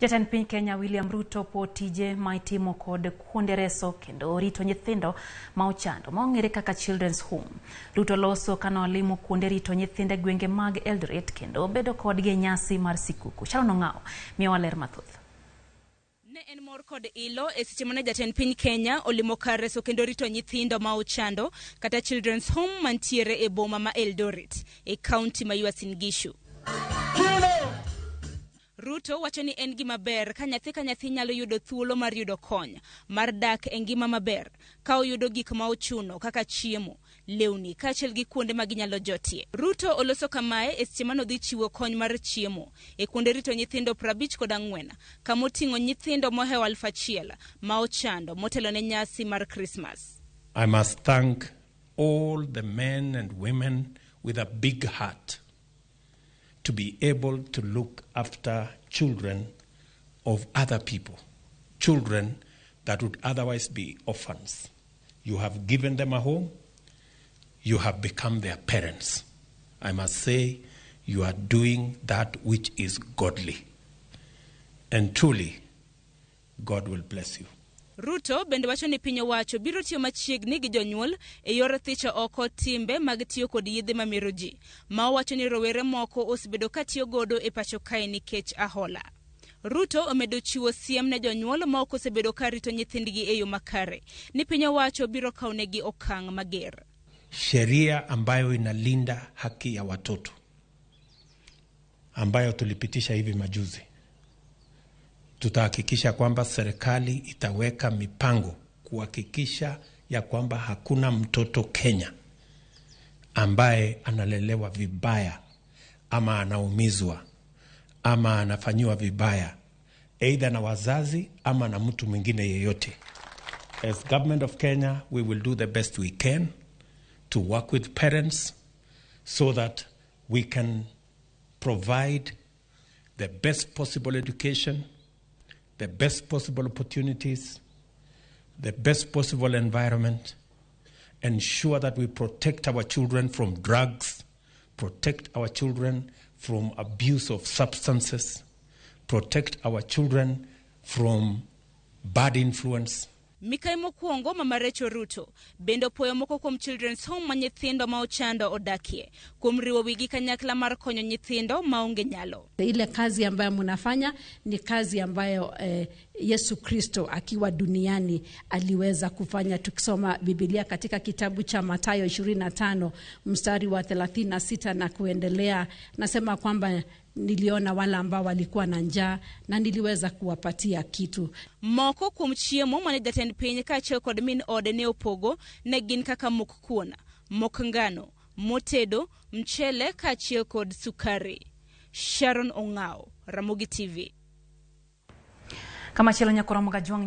Jatend piny Kenya William Ruto po tije ma itimo kod kuonde reso kendo rito nyithindo ma ochando maong'ere kaka children's home. Ruto loso kano limo kuonde rito nyithinde gwenge mag Eldoret kendo bedo kodgi nyasi mar sikuku. Chalo ng'aw miyo waler mathoth. Ne en mor kod ilo e seche mane jatend piny Kenya olimo kar reso kendo rito nyithindo ma ochando kata children's home mantiere e boma ma Eldoret e county ma Uasin Gishu. Ruto wacho ni en gima ber ka nyathi nyalo yudo thuolo mar yudo kony mar dak e ngima maber ka oyudo gik ma ochuno kaka chiemo, lewni kaachiel gi kuonde ma ginyalo jotie. Ruto oloso kamae e seche mane odhi chiwo kony mar chiemo e kuonde rito nyithindo 54 kama oting'o nyithindo mohew 1,000 ma ochando motelo ne nyasi mar Christmas. I must thank all the men and women with a big heart to be able to look after children of other people, children that would otherwise be orphans. You have given them a home, you have become their parents. I must say, you are doing that which is godly. And truly, God will bless you. Ruto bende wacho ni piny owacho biro tiyo machiegni gi jonyuol e yor thicho oko timbe mag tiyo kod yedhe mamero ji, ma owacho ni rowere moko osebedo ka tiyo godo e pacho kae nikech ahola. Ruto omedo chiwo siem ne jonyuol ma ok osebedo ka rito nyithindgi e yo makare, ni piny owacho biro kawnegi okang' mager. Sheria ambayo inalinda haki ya watoto ambayo tulipitisha hivi majuzi, tutahakikisha kwamba serikali itaweka mipango kuhakikisha ya kwamba hakuna mtoto Kenya ambaye analelewa vibaya ama anaumizwa ama anafanyiwa vibaya either na wazazi ama na mtu mwingine yeyote. As government of Kenya, we will do the best we can to work with parents so that we can provide the best possible education, the best possible opportunities, the best possible environment, ensure that we protect our children from drugs, protect our children from abuse of substances, protect our children from bad influence. Mikai mokwongo mamarecho Ruto bendo poyo moko kuom children's home ma nyithindo ma ochando odakie kuom riwo wigi kanyakla mar konyo nyithindo maonge nyalo. Ile kazi ambayo mnafanya ni kazi ambayo Yesu Kristo akiwa duniani aliweza kufanya. Tukisoma Biblia katika kitabu cha Mathayo 25 mstari wa 36 na kuendelea, nasema kwamba niliona wala ambao walikuwa na njaa na niliweza kuwapatia kitu. Moko kuom chiemo mane jatend piny kaachiel kod min ode ne opogo ne gin kaka mok kuon, mok ngano, motedo, mchele kaachiel kod sukari. Sharon Ong'aw, Ramogi TV. Kama chelo nyakora mga juang